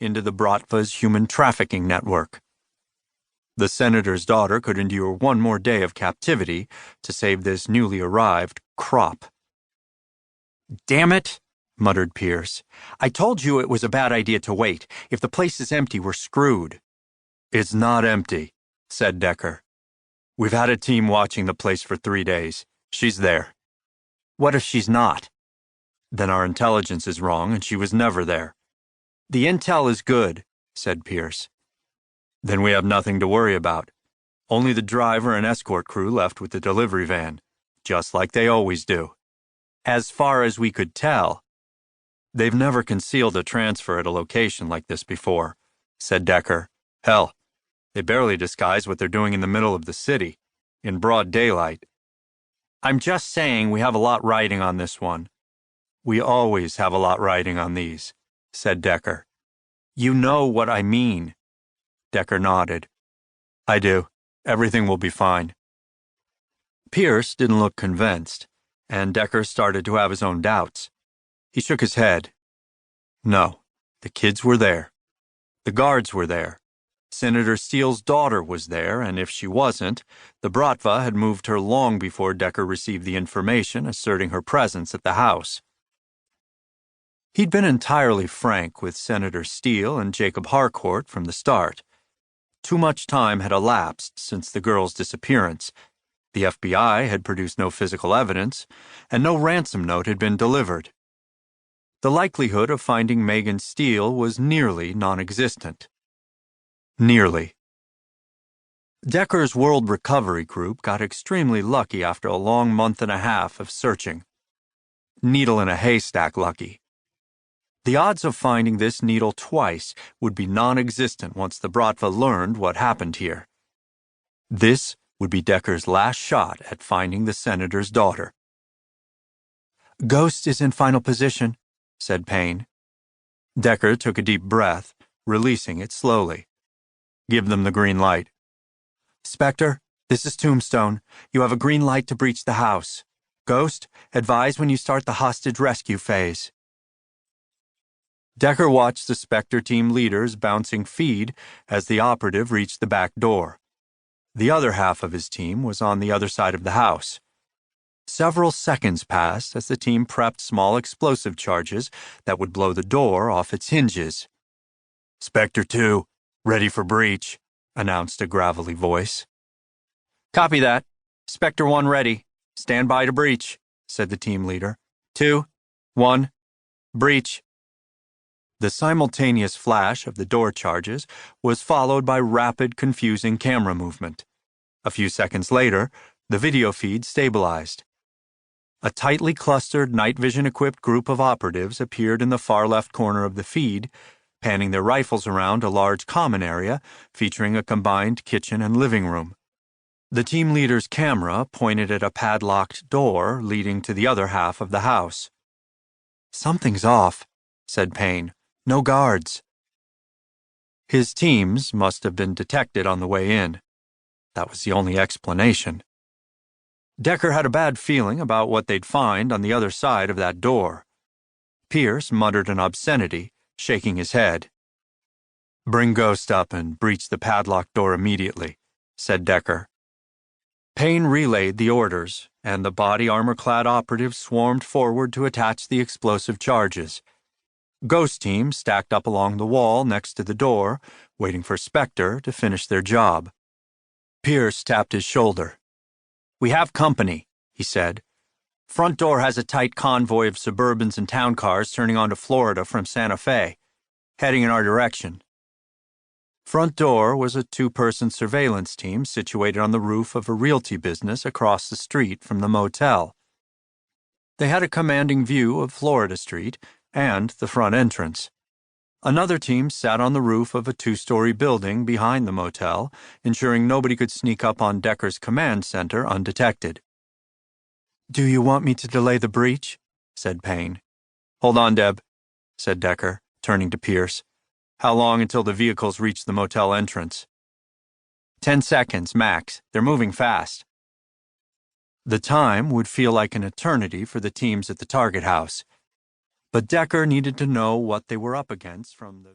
into the Bratva's human-trafficking network. The senator's daughter could endure one more day of captivity to save this newly arrived crop. "Damn it," muttered Pierce. "I told you it was a bad idea to wait. If the place is empty, we're screwed." "It's not empty," said Decker. "We've had a team watching the place for 3 days. She's there." "What if she's not?" "Then our intelligence is wrong and she was never there." "The intel is good," said Pierce. "Then we have nothing to worry about. Only the driver and escort crew left with the delivery van, just like they always do." "As far as we could tell." "They've never concealed a transfer at a location like this before," said Decker. "Hell, they barely disguise what they're doing in the middle of the city, in broad daylight." "I'm just saying we have a lot riding on this one." "We always have a lot riding on these," said Decker. "You know what I mean." Decker nodded. "I do. Everything will be fine." Pierce didn't look convinced, and Decker started to have his own doubts. He shook his head. No, the kids were there. The guards were there. Senator Steele's daughter was there, and if she wasn't, the Bratva had moved her long before Decker received the information asserting her presence at the house. He'd been entirely frank with Senator Steele and Jacob Harcourt from the start. Too much time had elapsed since the girl's disappearance. The FBI had produced no physical evidence, and no ransom note had been delivered. The likelihood of finding Megan Steele was nearly non-existent. Nearly. Decker's World Recovery Group got extremely lucky after a long month and a half of searching. Needle in a haystack lucky. The odds of finding this needle twice would be non-existent once the Bratva learned what happened here. This would be Decker's last shot at finding the senator's daughter. "Ghost is in final position," said Payne. Decker took a deep breath, releasing it slowly. "Give them the green light." "Spectre, this is Tombstone. You have a green light to breach the house. Ghost, advise when you start the hostage rescue phase." Decker watched the Spectre team leaders bouncing feed as the operative reached the back door. The other half of his team was on the other side of the house. Several seconds passed as the team prepped small explosive charges that would blow the door off its hinges. "Spectre 2, ready for breach," announced a gravelly voice. "Copy that. Spectre 1 ready. Stand by to breach," said the team leader. 2, 1, breach. The simultaneous flash of the door charges was followed by rapid, confusing camera movement. A few seconds later, the video feed stabilized. A tightly clustered night vision-equipped group of operatives appeared in the far left corner of the feed, panning their rifles around a large common area featuring a combined kitchen and living room. The team leader's camera pointed at a padlocked door leading to the other half of the house. "Something's off," said Payne. "No guards." His teams must have been detected on the way in. That was the only explanation. Decker had a bad feeling about what they'd find on the other side of that door. Pierce muttered an obscenity, shaking his head. "Bring Ghost up and breach the padlocked door immediately," said Decker. Payne relayed the orders, and the body armor-clad operatives swarmed forward to attach the explosive charges. Ghost teams stacked up along the wall next to the door, waiting for Spectre to finish their job. Pierce tapped his shoulder. "We have company," he said. "Front door has a tight convoy of Suburbans and town cars turning onto Florida from Santa Fe, heading in our direction." Front door was a 2-person surveillance team situated on the roof of a realty business across the street from the motel. They had a commanding view of Florida Street and the front entrance. Another team sat on the roof of a 2-story building behind the motel, ensuring nobody could sneak up on Decker's command center undetected. "Do you want me to delay the breach?" said Payne. "Hold on, Deb," said Decker, turning to Pierce. "How long until the vehicles reach the motel entrance?" 10 seconds, max. They're moving fast." The time would feel like an eternity for the teams at the target house. But Decker needed to know what they were up against from the